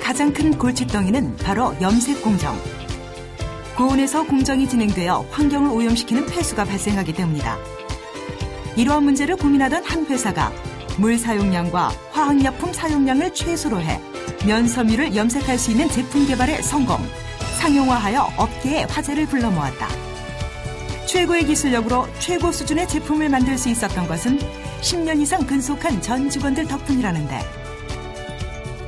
가장 큰 골칫덩이는 바로 염색 공정. 고온에서 공정이 진행되어 환경을 오염시키는 폐수가 발생하기 때문이다. 이러한 문제를 고민하던 한 회사가 물 사용량과 화학약품 사용량을 최소로 해 면섬유를 염색할 수 있는 제품 개발에 성공, 상용화하여 업계의 화제를 불러 모았다. 최고의 기술력으로 최고 수준의 제품을 만들 수 있었던 것은 10년 이상 근속한 전 직원들 덕분이라는데,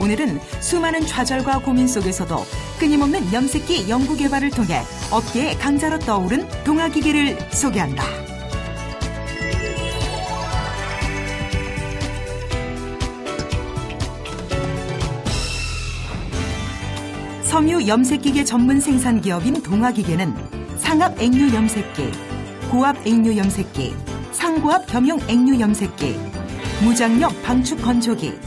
오늘은 수많은 좌절과 고민 속에서도 끊임없는 염색기 연구 개발을 통해 업계의 강자로 떠오른 동아기계를 소개한다. 섬유 염색기계 전문 생산 기업인 동아기계는 상압 액류 염색기, 고압 액류 염색기, 상고압 겸용 액류 염색기, 무장력 방축 건조기,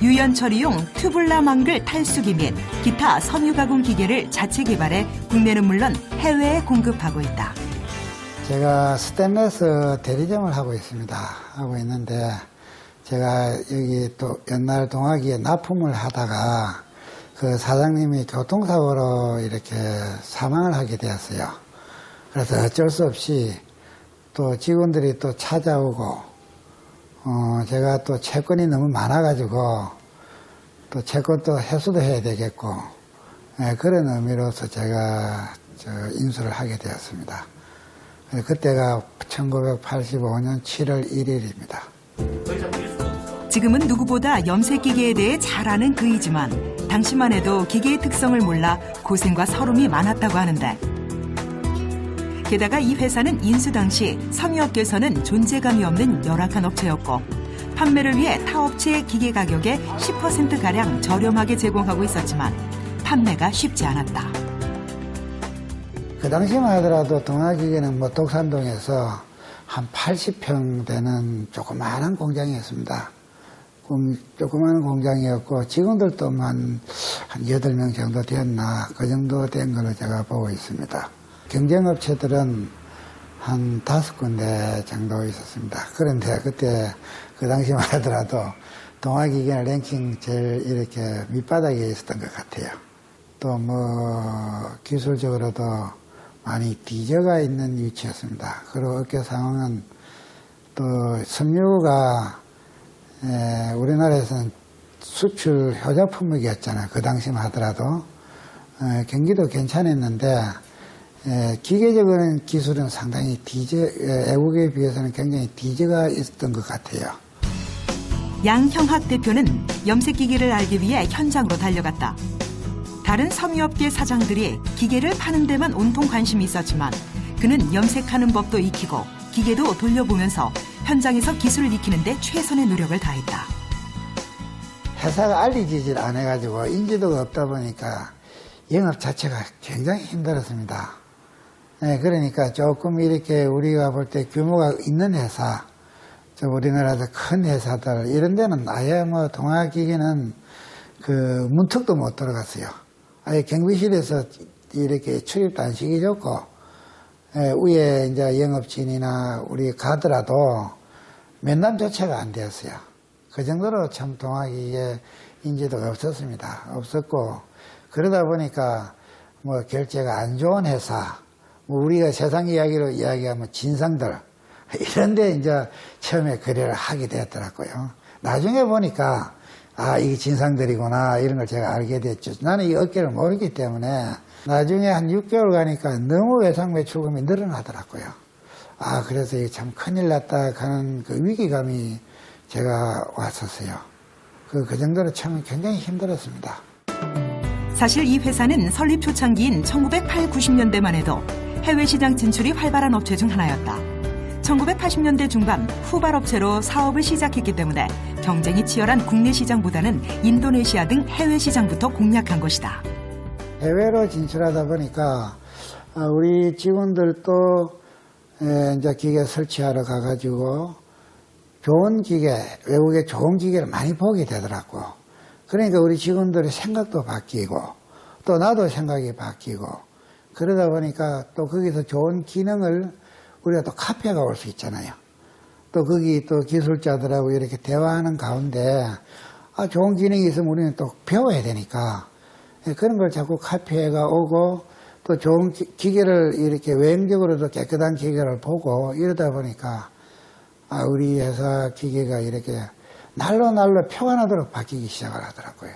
유연 처리용 튜블라 망글 탈수기 및 기타 섬유 가공 기계를 자체 개발해 국내는 물론 해외에 공급하고 있다. 제가 스테인리스 대리점을 하고 있는데, 제가 여기 또 옛날 동아기에 납품을 하다가 그 사장님이 교통사고로 이렇게 사망을 하게 되었어요. 그래서 어쩔 수 없이 또 직원들이 또 찾아오고, 제가 또 채권이 너무 많아가지고 또 채권도 회수도 해야 되겠고, 그런 의미로서 제가 인수를 하게 되었습니다. 그때가 1985년 7월 1일입니다. 지금은 누구보다 염색기계에 대해 잘 아는 그이지만 당시만 해도 기계의 특성을 몰라 고생과 서름이 많았다고 하는데, 게다가 이 회사는 인수 당시 섬유업계에서는 존재감이 없는 열악한 업체였고, 판매를 위해 타 업체의 기계 가격의 10%가량 저렴하게 제공하고 있었지만 판매가 쉽지 않았다. 그 당시만 하더라도 동아기계는 독산동에서 한 80평 되는 조그마한 공장이었습니다. 조그마한 공장이었고 직원들도 한 8명 정도 되었나, 그 정도 된 걸로 제가 보고 있습니다. 경쟁업체들은 한 5군데 정도 있었습니다. 그런데 그때 그 당시만 하더라도 동아기계는 랭킹 제일 이렇게 밑바닥에 있었던 것 같아요. 또 기술적으로도 많이 뒤져가 있는 위치였습니다. 그리고 업계 상황은 또 섬유가 우리나라에서는 수출 효자품목이었잖아요. 그 당시만 하더라도. 경기도 괜찮았는데 기계적인 기술은 상당히 애국에 비해서는 굉장히 뒤져가 있었던 것 같아요. 양형학 대표는 염색기계를 알기 위해 현장으로 달려갔다. 다른 섬유업계 사장들이 기계를 파는 데만 온통 관심이 있었지만 그는 염색하는 법도 익히고 기계도 돌려보면서 현장에서 기술을 익히는 데 최선의 노력을 다했다. 회사가 알리지질 않아가지고 인지도가 없다 보니까 영업 자체가 굉장히 힘들었습니다. 그러니까 조금 이렇게 우리가 볼 때 규모가 있는 회사, 우리나라에서 큰 회사들 이런 데는 아예 동아기계는 그 문턱도 못 들어갔어요. 아예 경비실에서 이렇게 출입도 안 시켜줬고, 위에 이제 영업진이나 우리 가더라도 면담 조차가 안 되었어요. 그 정도로 참 동아기계 인지도가 없었고, 그러다 보니까 결제가 안 좋은 회사, 우리가 세상 이야기로 이야기하면 진상들, 이런데 이제 처음에 거래를 하게 되었더라고요. 나중에 보니까 이게 진상들이구나 이런 걸 제가 알게 됐죠. 나는 이 업계를 모르기 때문에 나중에 한 6개월 가니까 너무 외상 매출금이 늘어나더라고요. 그래서 이게 참 큰일 났다 하는 그 위기감이 제가 왔었어요. 그 정도로 참 굉장히 힘들었습니다. 사실 이 회사는 설립 초창기인 1980, 90년대만 해도 해외 시장 진출이 활발한 업체 중 하나였다. 1980년대 중반 후발 업체로 사업을 시작했기 때문에 경쟁이 치열한 국내 시장보다는 인도네시아 등 해외 시장부터 공략한 것이다. 해외로 진출하다 보니까 우리 직원들도 이제 기계 설치하러 가가지고 좋은 기계, 외국의 좋은 기계를 많이 보게 되더라고. 그러니까 우리 직원들의 생각도 바뀌고 또 나도 생각이 바뀌고 그러다 보니까 또 거기서 좋은 기능을 우리가 또 카페가 올 수 있잖아요. 또 거기 또 기술자들하고 이렇게 대화하는 가운데 좋은 기능이 있으면 우리는 또 배워야 되니까 그런 걸 자꾸 카피해가 오고 또 좋은 기계를 이렇게 외형적으로도 깨끗한 기계를 보고 이러다 보니까 우리 회사 기계가 이렇게 날로 표가 나도록 바뀌기 시작을 하더라고요.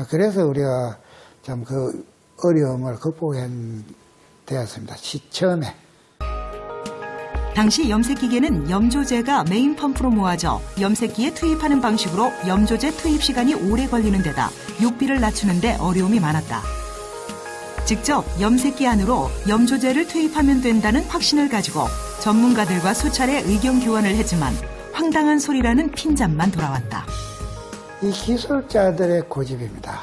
그래서 우리가 참 그 어려움을 극복되었습니다. 처음에. 당시 염색기계는 염조제가 메인 펌프로 모아져 염색기에 투입하는 방식으로 염조제 투입 시간이 오래 걸리는 데다 육비를 낮추는 데 어려움이 많았다. 직접 염색기 안으로 염조제를 투입하면 된다는 확신을 가지고 전문가들과 수차례 의견 교환을 했지만 황당한 소리라는 핀잔만 돌아왔다. 이 기술자들의 고집입니다.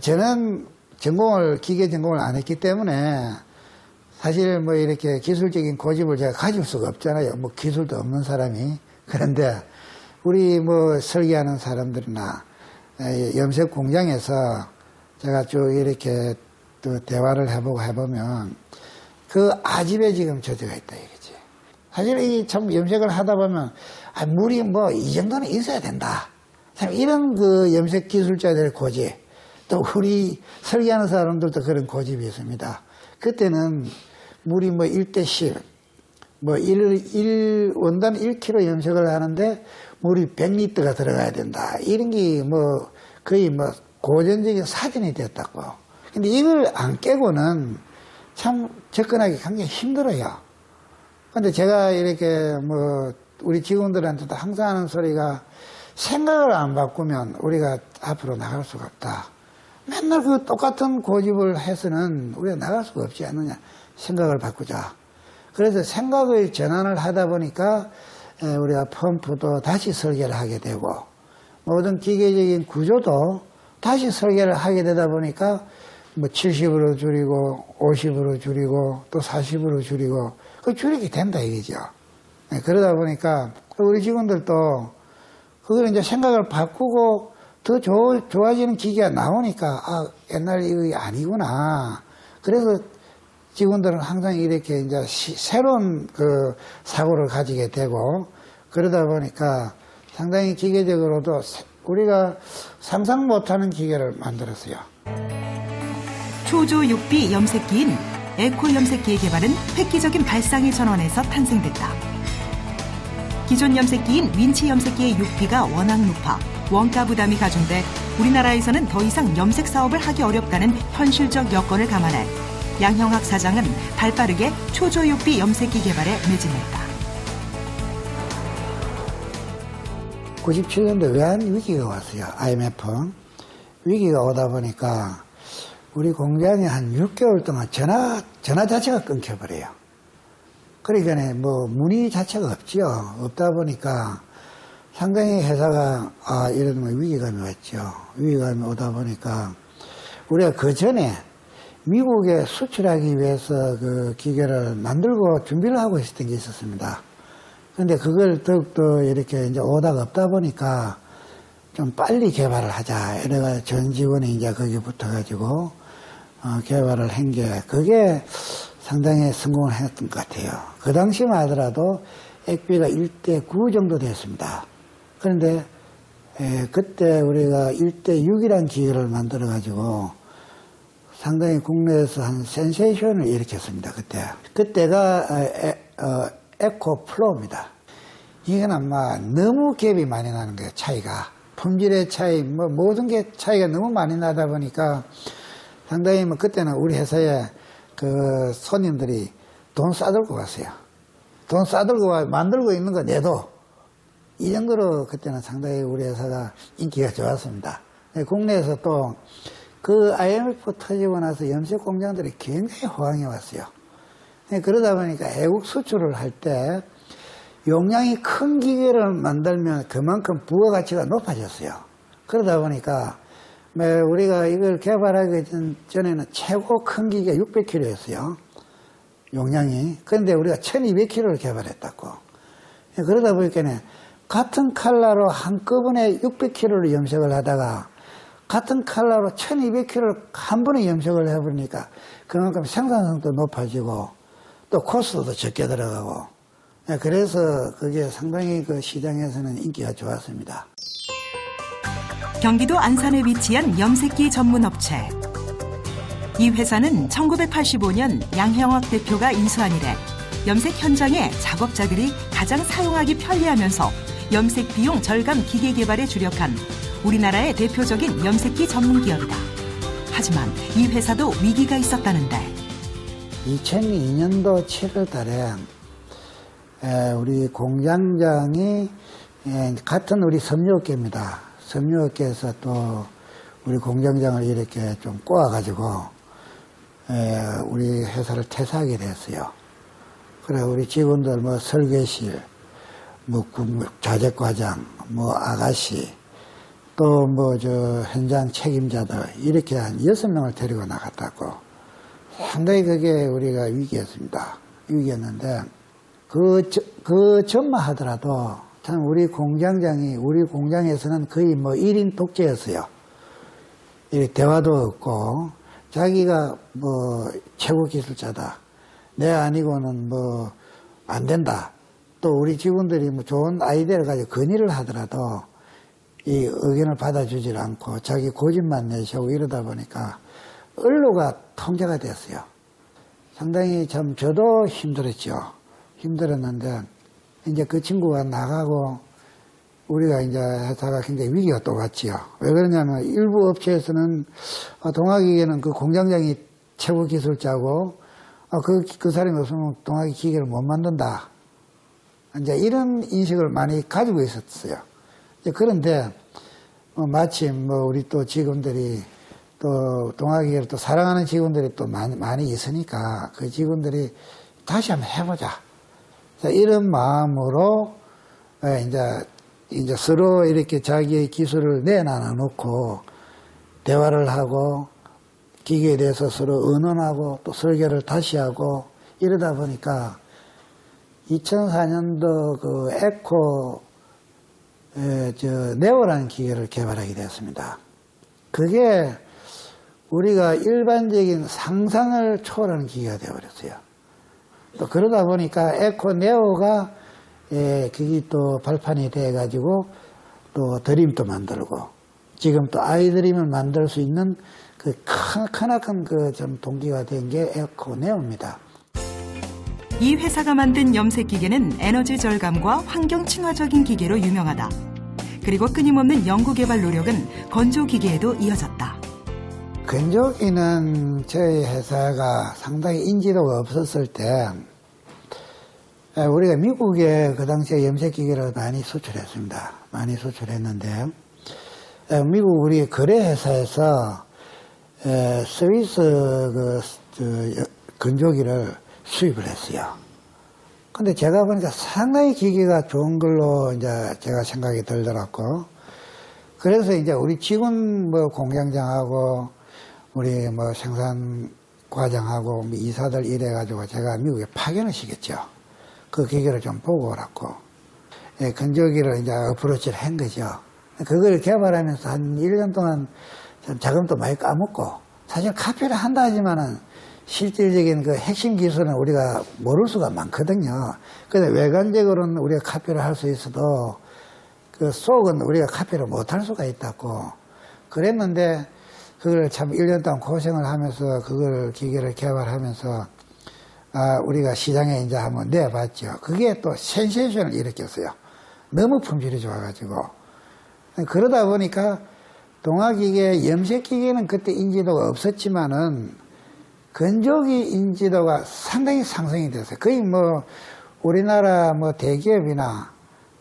저는 기계 전공을 안 했기 때문에 사실 뭐 이렇게 기술적인 고집을 제가 가질 수가 없잖아요. 뭐 기술도 없는 사람이. 그런데 우리 뭐 설계하는 사람들이나 염색 공장에서 제가 쭉 이렇게 또 대화를 해보면 그 아집에 지금 젖어가 있다 이거지. 사실 이 참 염색을 하다 보면 물이 뭐 이 정도는 있어야 된다. 참 이런 그 염색 기술자들의 고집, 또 우리 설계하는 사람들도 그런 고집이 있습니다. 그때는 물이 뭐 1대10, 뭐 원단 1kg 염색을 하는데 물이 100리터가 들어가야 된다. 이런 게 뭐 거의 뭐 고전적인 사전이 됐다고. 근데 이걸 안 깨고는 참 접근하기 굉장히 힘들어요. 근데 제가 이렇게 뭐 우리 직원들한테도 항상 하는 소리가 생각을 안 바꾸면 우리가 앞으로 나갈 수가 없다. 맨날 그 똑같은 고집을 해서는 우리가 나갈 수가 없지 않느냐. 생각을 바꾸자. 그래서 생각의 전환을 하다 보니까 우리가 펌프도 다시 설계를 하게 되고 모든 기계적인 구조도 다시 설계를 하게 되다 보니까 뭐 70으로 줄이고 50으로 줄이고 또 40으로 줄이고 그 줄이게 된다 이거죠. 그러다 보니까 우리 직원들도 그걸 이제 생각을 바꾸고 더 좋아지는 기계가 나오니까 옛날 이거 아니구나. 그래서 직원들은 항상 이렇게 이제 새로운 그 사고를 가지게 되고 그러다 보니까 상당히 기계적으로도 우리가 상상 못하는 기계를 만들었어요. 초조 6비 염색기인 에코 염색기의 개발은 획기적인 발상의 전환에서 탄생됐다. 기존 염색기인 윈치 염색기의 6비가 워낙 높아 원가 부담이 가중돼 우리나라에서는 더 이상 염색 사업을 하기 어렵다는 현실적 여건을 감안해 양형학 사장은 발빠르게 초조 6비 염색기 개발에 매진했다. 97년도에 외환 위기가 왔어요. IMF. 위기가 오다 보니까 우리 공장이 한 6개월 동안 전화 자체가 끊겨버려요. 그러니까 뭐 문의 자체가 없죠. 없다 보니까 상당히 회사가 이런 위기감이 왔죠. 위기감이 오다 보니까 우리가 그 전에 미국에 수출하기 위해서 그 기계를 만들고 준비를 하고 있었던 게 있었습니다. 그런데 그걸 더욱더 이렇게 이제 오다가 없다 보니까 좀 빨리 개발을 하자. 이래가 전 직원이 이제 거기 붙어가지고 개발을 한 게 그게 상당히 성공을 했던 것 같아요. 그 당시만 하더라도 액비가 1대9 정도 됐습니다. 그런데 그때 우리가 1대6이라는 기계를 만들어가지고 상당히 국내에서 한 센세이션을 일으켰습니다. 그때가 에코 플로우입니다. 이건 아마 너무 갭이 많이 나는 거예요. 차이가 품질의 차이, 뭐 모든 게 차이가 너무 많이 나다 보니까 상당히 뭐 그때는 우리 회사에 그 손님들이 돈 싸들고 갔어요. 돈 싸들고 만들고 있는 거 내도 이 정도로 그때는 상당히 우리 회사가 인기가 좋았습니다. 국내에서 또 그 IMF 터지고 나서 염색 공장들이 굉장히 호황해 왔어요. 그러다 보니까 외국 수출을 할 때 용량이 큰 기계를 만들면 그만큼 부가가치가 높아졌어요. 그러다 보니까 우리가 이걸 개발하기 전에는 최고 큰 기계가 600kg였어요. 용량이. 그런데 우리가 1200kg를 개발했다고. 그러다 보니까 같은 칼라로 한꺼번에 600kg를 염색을 하다가 같은 칼라로 1200kg를 한 번에 염색을 해버리니까 그만큼 생산성도 높아지고 또 코스트도 적게 들어가고 그래서 그게 상당히 그 시장에서는 인기가 좋았습니다. 경기도 안산에 위치한 염색기 전문 업체. 이 회사는 1985년 양형학 대표가 인수한 이래 염색 현장에 작업자들이 가장 사용하기 편리하면서 염색 비용 절감 기계 개발에 주력한 우리나라의 대표적인 염색기 전문 기업이다. 하지만 이 회사도 위기가 있었다는데. 2002년도 7월 달에 우리 공장장이 같은 우리 섬유업계입니다. 섬유업계에서 또 우리 공장장을 이렇게 좀 꼬아가지고 우리 회사를 퇴사하게 됐어요. 그래 우리 직원들 뭐 설계실, 뭐 자재과장, 뭐 아가씨, 또 뭐 저 현장 책임자들 이렇게 한 6명을 데리고 나갔다고. 상당히 그게 우리가 위기였습니다. 위기였는데 그 전만 하더라도 참 우리 공장에서는 거의 뭐 1인 독재였어요. 이렇게 대화도 없고 자기가 뭐 최고 기술자다. 내 아니고는 뭐 안 된다. 또 우리 직원들이 뭐 좋은 아이디어를 가지고 건의를 하더라도 이 의견을 받아주질 않고 자기 고집만 내시고 이러다 보니까 언로가 통제가 됐어요. 상당히 참 저도 힘들었죠. 힘들었는데 이제 그 친구가 나가고 우리가 이제 회사가 굉장히 위기가 또 왔지요. 왜 그러냐면 일부 업체에서는 동학기계는 그 공장장이 최고 기술자고 그 사람이 없으면 동학기 기계를 못 만든다. 이제 이런 인식을 많이 가지고 있었어요. 그런데 마침 뭐 우리 또 직원들이 또 동학기계를 또 사랑하는 직원들이 또 많이 있으니까 그 직원들이 다시 한번 해보자. 이런 마음으로 이제 서로 이렇게 자기의 기술을 내놔 놓고 대화를 하고 기계에 대해서 서로 의논하고 또 설계를 다시 하고 이러다 보니까 2004년도 그 에코 네오라는 기계를 개발하게 되었습니다. 그게 우리가 일반적인 상상을 초월하는 기계가 되어버렸어요. 또 그러다 보니까 에코 네오가 그게 또 발판이 돼가지고 또 드림도 만들고 지금 또 아이드림을 만들 수 있는 그 크나큰 그 좀 동기가 된 게 에코 네오입니다. 이 회사가 만든 염색 기계는 에너지 절감과 환경 친화적인 기계로 유명하다. 그리고 끊임없는 연구 개발 노력은 건조 기계에도 이어졌다. 건조기는 저희 회사가 상당히 인지도가 없었을 때 우리가 미국에 그 당시에 염색기계를 많이 수출했습니다. 많이 수출했는데 미국 우리 거래회사에서 스위스 건조기를 수입을 했어요. 근데 제가 보니까 상당히 기계가 좋은 걸로 이제 제가 생각이 들더라고. 그래서 이제 우리 직원 뭐 공장장하고 우리 뭐 생산 과장하고 이사들 이래가지고 제가 미국에 파견을 시켰죠. 그 기계를 좀 보고 오라고. 건조기를 이제 어프로치를 한 거죠. 그걸 개발하면서 한 1년 동안 자금도 많이 까먹고, 사실 카피를 한다 하지만은 실질적인 그 핵심 기술은 우리가 모를 수가 많거든요. 그런데 외관적으로는 우리가 카피를 할 수 있어도 그 속은 우리가 카피를 못할 수가 있다고. 그랬는데 그걸 참 1년 동안 고생을 하면서 그걸 기계를 개발하면서 우리가 시장에 이제 한번 내봤죠. 그게 또 센세이션을 일으켰어요. 너무 품질이 좋아가지고. 그러다 보니까 동학기계, 염색기계는 그때 인지도가 없었지만은 건조기 인지도가 상당히 상승이 됐어요. 거의 뭐 우리나라 뭐 대기업이나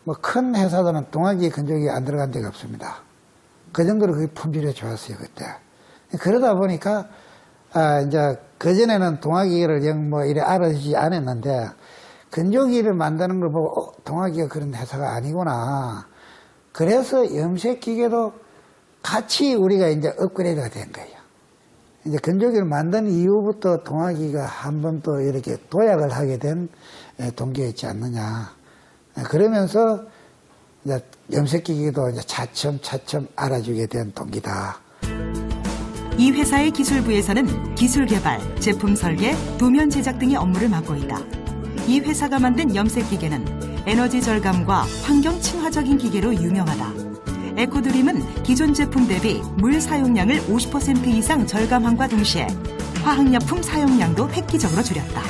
뭐 큰 회사들은 동학기 건조기 안 들어간 데가 없습니다. 그 정도로 그게 품질이 좋았어요, 그때. 그러다 보니까 이제 그전에는 동학기계를 영 뭐 이래 알아주지 않았는데 건조기를 만드는 걸 보고 동학기가 그런 회사가 아니구나. 그래서 염색기계도 같이 우리가 이제 업그레이드가 된 거예요. 이제 건조기를 만든 이후부터 동학기가 한 번 또 이렇게 도약을 하게 된 동기가 있지 않느냐. 그러면서 이제 염색기계도 이제 차츰 알아주게 된 동기다. 이 회사의 기술부에서는 기술 개발, 제품 설계, 도면 제작 등의 업무를 맡고 있다. 이 회사가 만든 염색기계는 에너지 절감과 환경 친화적인 기계로 유명하다. 에코드림은 기존 제품 대비 물 사용량을 50% 이상 절감함과 동시에 화학약품 사용량도 획기적으로 줄였다.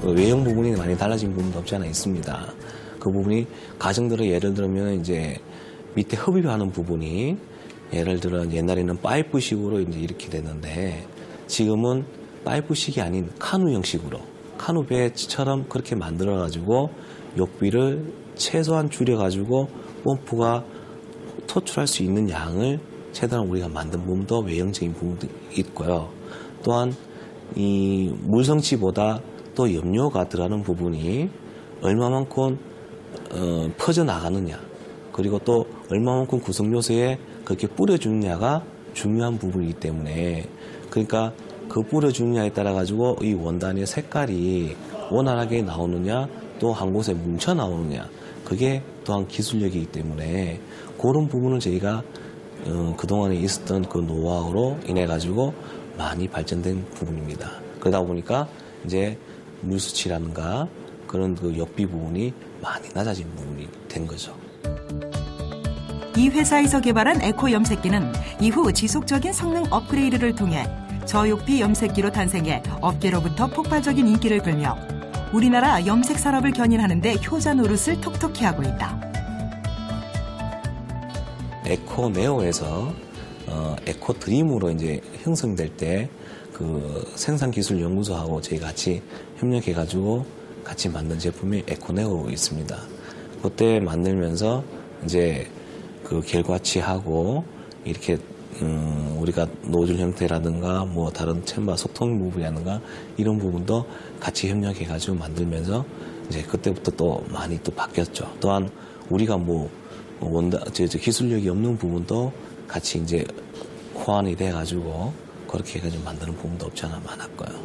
외형 부분이 많이 달라진 부분도 없지 않아 있습니다. 그 부분이 가정들을 예를 들면 이제 밑에 흡입하는 부분이 예를 들어 옛날에는 파이프식으로 이제 이렇게 됐는데 지금은 파이프식이 아닌 카누 형식으로 카누 배처럼 그렇게 만들어 가지고 욕비를 최소한 줄여 가지고 펌프가 토출할 수 있는 양을 최대한 우리가 만든 부분도 외형적인 부분도 있고요. 또한 이 물성치보다 또 염료가 들어가는 부분이 얼마만큼 퍼져나가느냐 그리고 또 얼마만큼 구성요소에 그렇게 뿌려주느냐가 중요한 부분이기 때문에 그러니까 그 뿌려주느냐에 따라 가지고 이 원단의 색깔이 원활하게 나오느냐 또 한 곳에 뭉쳐 나오느냐 그게 또한 기술력이기 때문에 그런 부분을 저희가 그동안에 있었던 그 노하우로 인해 가지고 많이 발전된 부분입니다. 그러다 보니까 이제 물수치라든가 그런 그 역비 부분이 많이 낮아진 부분이 된 거죠. 이 회사에서 개발한 에코 염색기는 이후 지속적인 성능 업그레이드를 통해 저욕비 염색기로 탄생해 업계로부터 폭발적인 인기를 끌며 우리나라 염색 산업을 견인하는 데 효자 노릇을 톡톡히 하고 있다. 에코 네오에서 에코 드림으로 이제 형성될 때 그 생산기술연구소하고 저희 같이 협력해가지고 같이 만든 제품이 에코 네오 있습니다. 그때 만들면서 이제 그 결과치하고 이렇게 우리가 노즐 형태라든가 뭐 다른 챔버 소통 부분이라든가 이런 부분도 같이 협력해가지고 만들면서 이제 그때부터 또 많이 또 바뀌었죠. 또한 우리가 뭐 기술력이 없는 부분도 같이 이제 호환이 돼가지고 그렇게 해가지고 만드는 부분도 없지 않아 많았고요.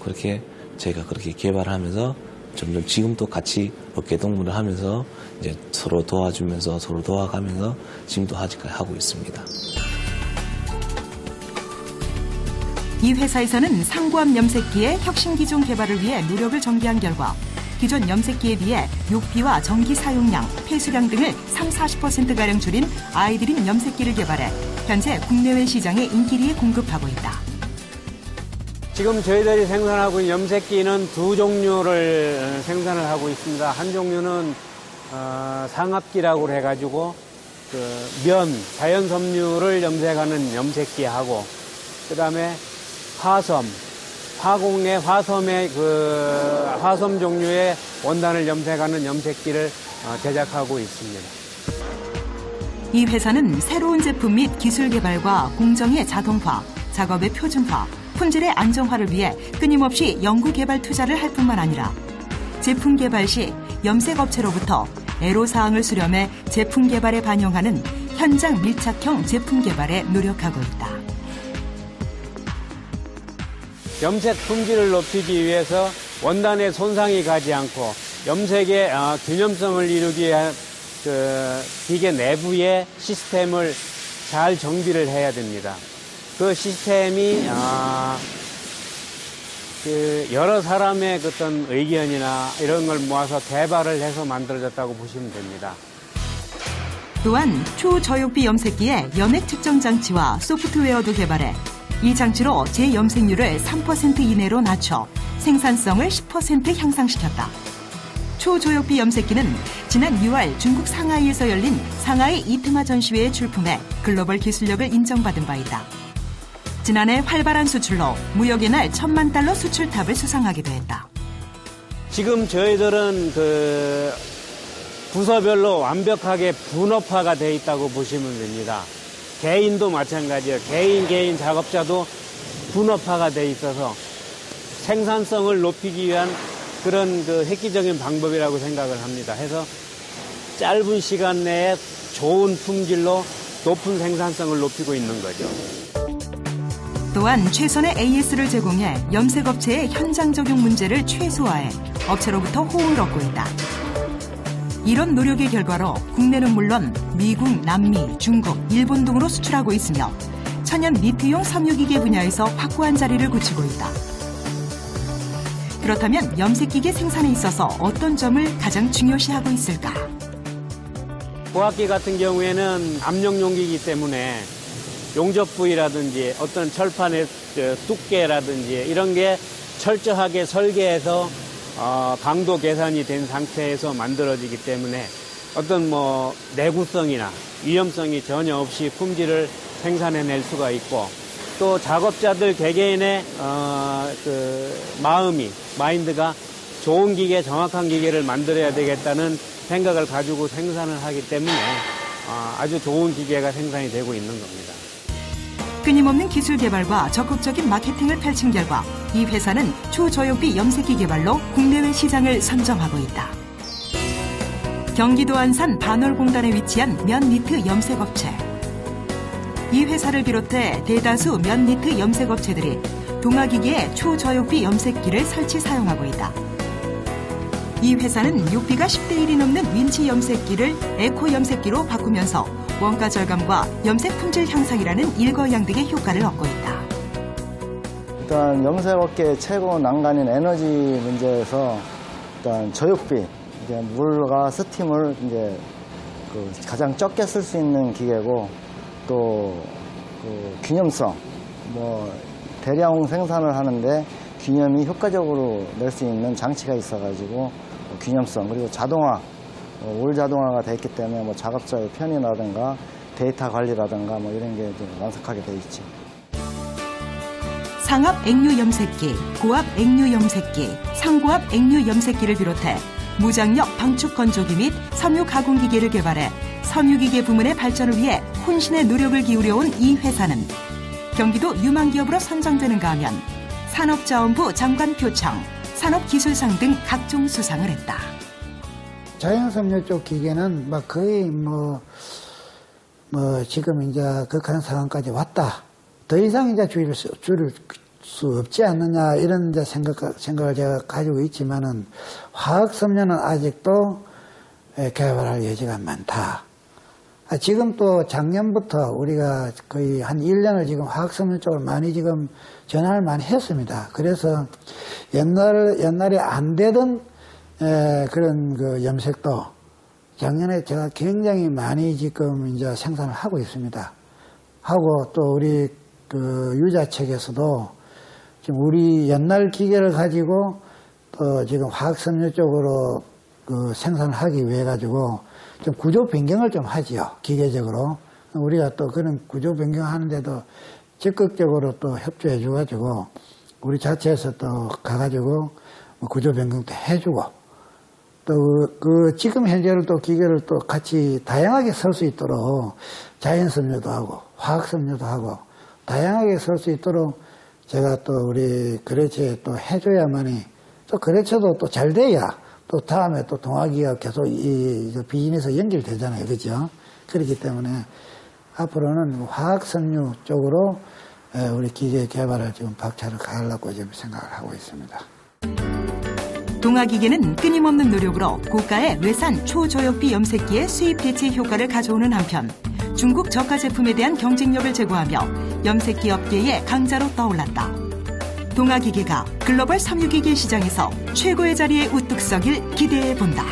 그렇게 저희가 그렇게 개발을 하면서 점점 지금도 같이 업계 동무를 하면서 이제 서로 도와주면서 서로 도와가면서 지금도 아직까지 하고 있습니다. 이 회사에서는 상고암 염색기의 혁신 기종 개발을 위해 노력을 전개한 결과 기존 염색기에 비해 욕비와 전기 사용량, 폐수량 등을 30-40%가량 줄인 아이드림 염색기를 개발해 현재 국내외 시장에 인기리에 공급하고 있다. 지금 저희들이 생산하고 있는 염색기는 두 종류를 생산을 하고 있습니다. 한 종류는 상압기라고 해가지고 자연 섬유를 염색하는 염색기하고 그다음에 화공의 화섬의 화섬 종류의 원단을 염색하는 염색기를 제작하고 있습니다. 이 회사는 새로운 제품 및 기술 개발과 공정의 자동화, 작업의 표준화, 품질의 안정화를 위해 끊임없이 연구 개발 투자를 할 뿐만 아니라 제품 개발 시 염색 업체로부터 애로사항을 수렴해 제품 개발에 반영하는 현장 밀착형 제품 개발에 노력하고 있다. 염색 품질을 높이기 위해서 원단에 손상이 가지 않고 염색의 균형성을 이루기 위한 기계 내부의 시스템을 잘 정비를 해야 됩니다. 그 시스템이 여러 사람의 어떤 의견이나 이런 걸 모아서 개발을 해서 만들어졌다고 보시면 됩니다. 또한 초저욕비 염색기에 염액 측정 장치와 소프트웨어도 개발해 이 장치로 재염색률을 3% 이내로 낮춰 생산성을 10% 향상시켰다. 초저욕비 염색기는 지난 6월 중국 상하이에서 열린 상하이 이트마 전시회에 출품해 글로벌 기술력을 인정받은 바 있다. 지난해 활발한 수출로 무역의 날 1,000만 달러 수출탑을 수상하기도 했다. 지금 저희들은 부서별로 완벽하게 분업화가 돼 있다고 보시면 됩니다. 개인도 마찬가지예요. 개인 작업자도 분업화가 돼 있어서 생산성을 높이기 위한 그런 획기적인 방법이라고 생각을 합니다. 해서 짧은 시간 내에 좋은 품질로 높은 생산성을 높이고 있는 거죠. 또한 최선의 AS를 제공해 염색업체의 현장 적용 문제를 최소화해 업체로부터 호응을 얻고 있다. 이런 노력의 결과로 국내는 물론 미국, 남미, 중국, 일본 등으로 수출하고 있으며 천연 니트용 섬유기계 분야에서 확고한 자리를 굳히고 있다. 그렇다면 염색기계 생산에 있어서 어떤 점을 가장 중요시하고 있을까? 고압기 같은 경우에는 압력용기이기 때문에 용접 부위라든지 어떤 철판의 두께라든지 이런 게 철저하게 설계해서 강도 계산이 된 상태에서 만들어지기 때문에 어떤 내구성이나 위험성이 전혀 없이 품질을 생산해낼 수가 있고, 또 작업자들 개개인의 마인드가 좋은 기계, 정확한 기계를 만들어야 되겠다는 생각을 가지고 생산을 하기 때문에 아주 좋은 기계가 생산이 되고 있는 겁니다. 끊임없는 기술 개발과 적극적인 마케팅을 펼친 결과 이 회사는 초저역비 염색기 개발로 국내외 시장을 선점하고 있다. 경기도 안산 반월공단에 위치한 면니트 염색업체. 이 회사를 비롯해 대다수 면니트 염색업체들이 동아기계의 초저역비 염색기를 설치 사용하고 있다. 이 회사는 6비가 10대 1이 넘는 윈치 염색기를 에코 염색기로 바꾸면서 원가 절감과 염색 품질 향상이라는 일거양득의 효과를 얻고 있다. 일단 염색업계의 최고 난관인 에너지 문제에서 일단 저육비, 물과 스팀을 가장 적게 쓸 수 있는 기계고, 또 균염성, 대량 생산을 하는데 균염이 효과적으로 낼 수 있는 장치가 있어가지고 균염성, 그리고 자동화, 올 자동화가 돼 있기 때문에 작업자의 편의라든가 데이터 관리라든가 이런 게 좀 완벽하게 돼 있지. 상압 액류 염색기, 고압 액류 염색기, 상고압 액류 염색기를 비롯해 무장력 방축 건조기 및 섬유 가공 기계를 개발해 섬유기계 부문의 발전을 위해 혼신의 노력을 기울여온 이 회사는 경기도 유망기업으로 선정되는가 하면 산업자원부 장관 표창, 산업기술상 등 각종 수상을 했다. 자연섬유 쪽 기계는 거의 지금 이제 극한 상황까지 왔다. 더 이상 이제 줄일 수 없지 않느냐 이런 이제 생각을 제가 가지고 있지만은 화학섬유는 아직도 개발할 여지가 많다. 지금 또 작년부터 우리가 거의 한 1년을 지금 화학섬유 쪽으로 많이 지금 전환을 많이 했습니다. 그래서 옛날에 안 되던 그런 그 염색도 작년에 제가 굉장히 많이 지금 이제 생산을 하고 있습니다. 하고 또 우리 그 유자 측에서도 지금 우리 옛날 기계를 가지고 또 지금 화학섬유 쪽으로 그 생산을 하기 위해 가지고 좀 구조 변경을 좀 하지요. 기계적으로. 우리가 또 그런 구조 변경하는데도 적극적으로 또 협조해 줘가지고 우리 자체에서 또 가가지고 구조 변경도 해주고 또 지금 현재는 또 기계를 또 같이 다양하게 쓸 수 있도록 자연섬유도 하고 화학섬유도 하고 다양하게 쓸 수 있도록 제가 또 우리 거래처에 또 해줘야만이 또 거래처도 또 잘 돼야 또 다음에 또 동아기가 계속 이 비즈니스 연결되잖아요. 그죠? 그렇기 때문에 앞으로는 화학섬유 쪽으로 우리 기계 개발을 지금 박차를 가하려고 지금 생각을 하고 있습니다. 동아기계는 끊임없는 노력으로 고가의 외산 초저역비 염색기의 수입 대체 효과를 가져오는 한편 중국 저가 제품에 대한 경쟁력을 제고하며 염색기 업계의 강자로 떠올랐다. 동아기계가 글로벌 섬유기계 시장에서 최고의 자리에 우뚝 서길 기대해 본다.